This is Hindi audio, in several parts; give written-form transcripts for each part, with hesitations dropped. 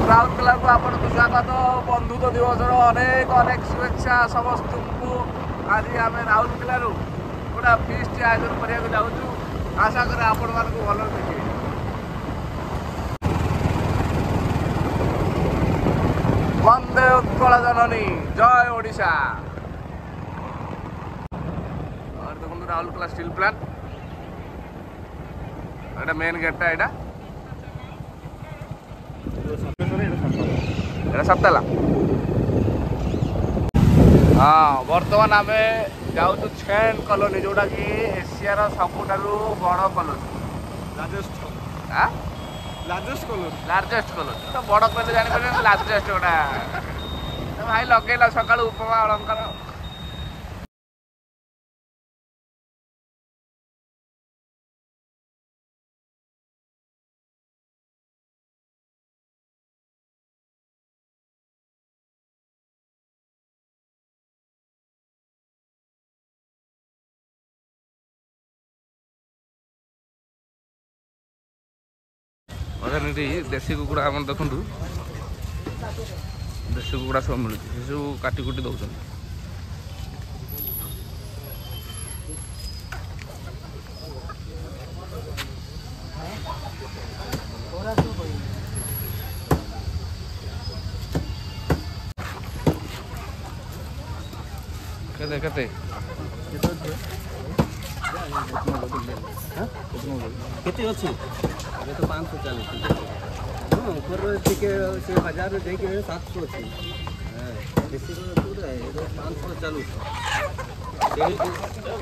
राउरकेला को आपन स्वागत बंधुत्व दिवस अनेक अनेक शुभेच्छा समस्त को। आज आम राउरकेला गोटा फीस्ट आयोजन करने जाऊँ आशा करें आपण मान भल देखिए। वंदे उत्कल जननी जय ओडिशा। और देखो राउरकेला स्टील प्लांट एटा मेन गेटा एटा सप्ताह। हाँ बर्तमान आम जाऊँ छेन कॉलोनी जोटा कि एशियार सबुठ बड़ कॉलोनी लार्जेस्ट कॉलोनी तो बड़ कहते जापर लार्जेस्ट गोटा भाई लगेला सकाल उपमा अलंकार। देशी कुकुड़ा आप देखु देशी कुकुड़ा सब मिलूँ सब काटी कुटी दौरान केते केते केते अच्छी अरे तो 540 हाँ ऊपर टिके से 1000 जाके 700 अच्छी देसी पूरा है 540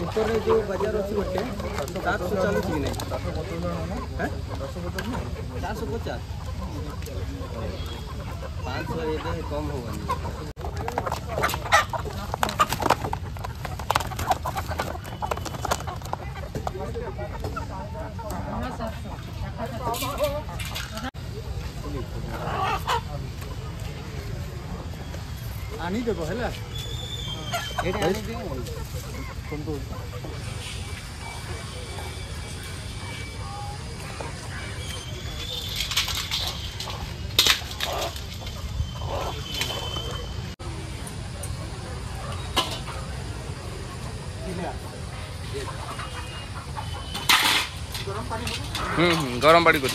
ऊपर जो बाजार अच्छी गोटे 740 की नहीं 450 500 ये कम होगा। आनी देबो हैला एटा आनी दियो कोन तो गरम पानी कर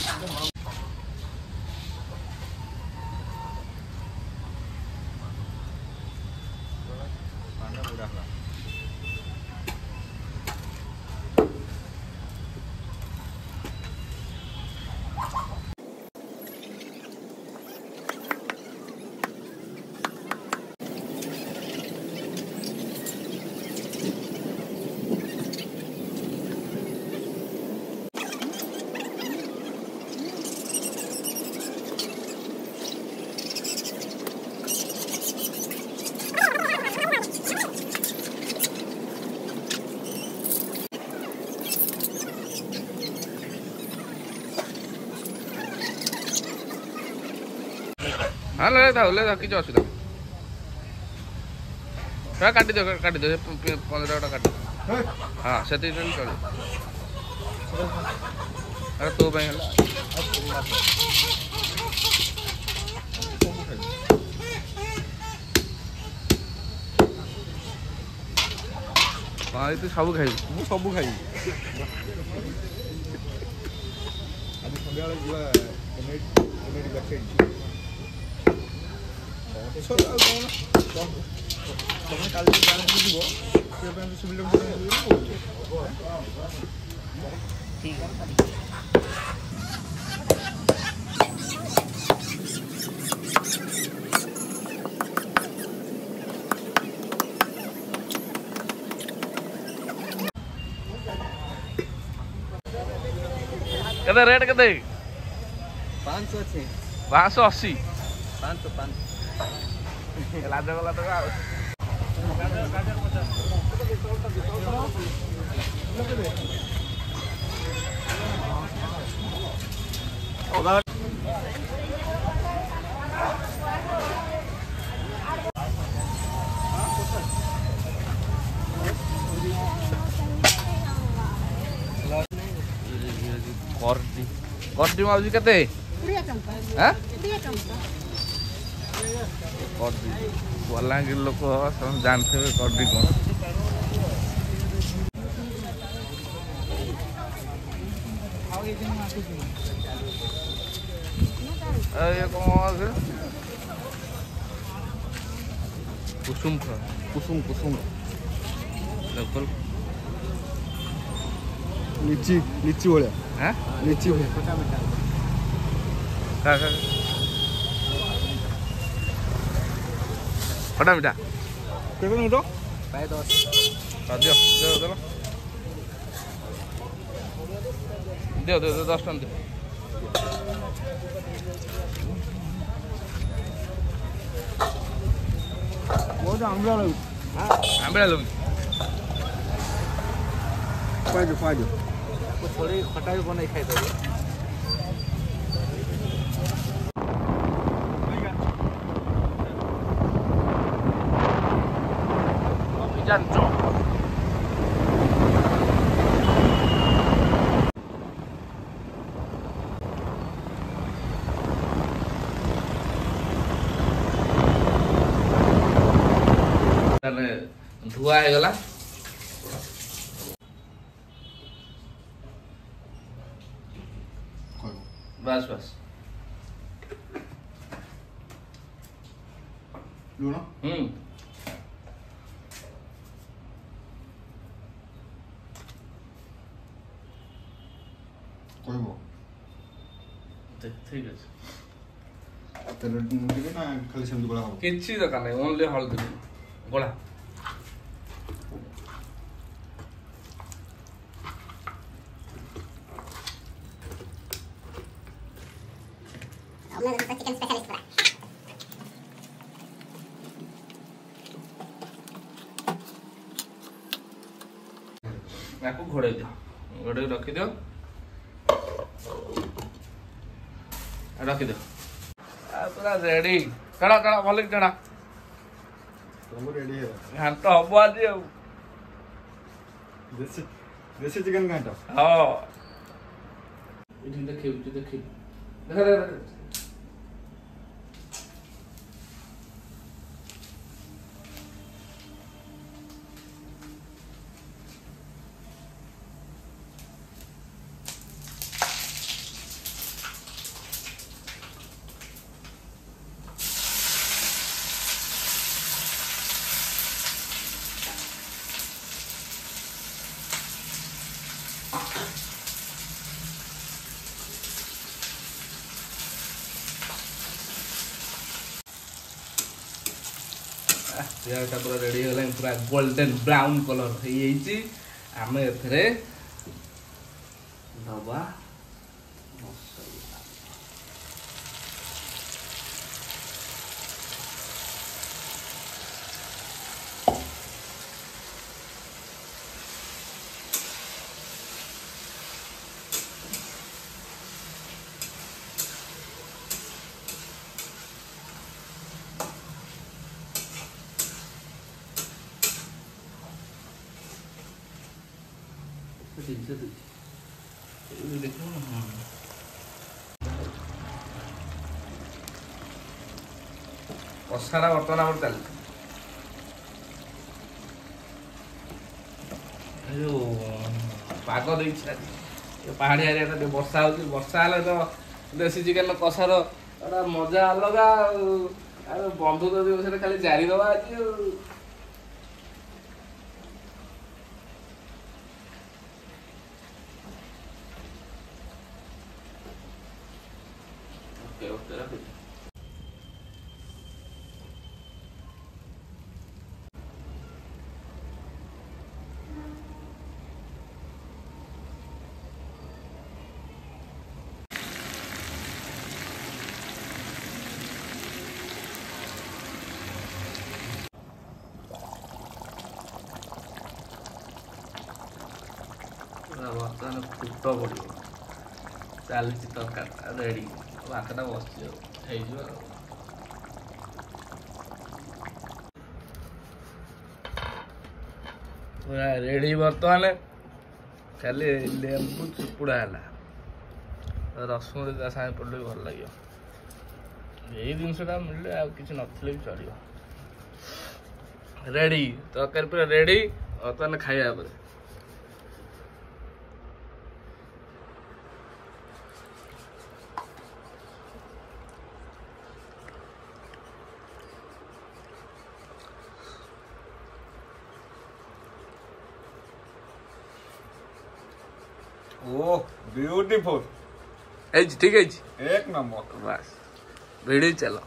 हाँ ले था किसी असुविधा काटी दो 15 काट हाँ से चलो अरे तो हाँ ये सब खाई मु सब खाई आज सन्ध्या तुम कल केते रेट केते 580 580 500 लाज गला तो करडी माउजी केते हाँ कड्री बलांगीर लोक जानते हुए कड्री कौन ये कौन है कुसुम कुसुम कुसुम लोकल लीची लीची वाला हाँ लीची वाला खटा मीठा कितना मीठो पाए 10 दियो दियो दियो दियो 10 टन दियो बहुत आंबला लग आंबेड़ा लोग पाई दो थोड़ी खटा भी बनाई खाई दो जानचो धुआ है गला बस बस लूना କହିବ ଠିକ ଅଛି ତେଲ ଟିକେ ନା ଖାଲି ସେମିତି ଗୋଳା ହବ କିଛି ଦରକାର ନାହିଁ ଓନ୍ଲି ହଳଦୀ ଗୋଳା चिकन स्पेशलिस्ट पूरा याको घोड़े दियो घोड़े रखी दियो रखी दियो पूरा रेडी कड़ा कड़ा भल कड़ा ସବୁ ରେଡି ହେଲା ଘାଣ୍ଟ ହବ ଆଜି ଆଉ ଦେଶୀ ଦେଶୀ ଚିକେନ ଘାଣ୍ଟ ହଁ ଏଠି ଦେଖେଇବୁ ଦେଖେଇବୁ ଦେଖା ଦେଖା पियाज़ पूरा रेडी हो पूरा गोल्डन ब्राउन कलर हो आम ए दबा देखो कषाटा बर्तमान आम चलती जो पाग दे पहाड़ी एरिया टे वर्षा हो वर्षा हेल्ले तो देसी चिकेन कषार मजा अलग बंधुत्व दिवस खाली जारी दबा आज ओके रख बर्तमान फुट पड़ो चली तरकार रेडी भातटा बस पूरा रेडी बर्तमान खाली लेंबू चिपुड़ा है ରସୁଣ ତା ସାଙ୍ଗେ ପଡ଼ିଲେ ବି ଭଲ ଲାଗିବ। ଏଇ ଜିନିଷଟା ମିଳିଲେ ଆଉ କିଛି ନଥିଲେ ବି ଚଳିବ। ରେଡ଼ି, ତରକାରୀ ପୁରା ରେଡ଼ି। ବର୍ତ୍ତମାନ ଖାଇବା ଉପରେ। ओह ब्यूटीफुल ठीक है एक नंबर। बस भिड़ी चलो।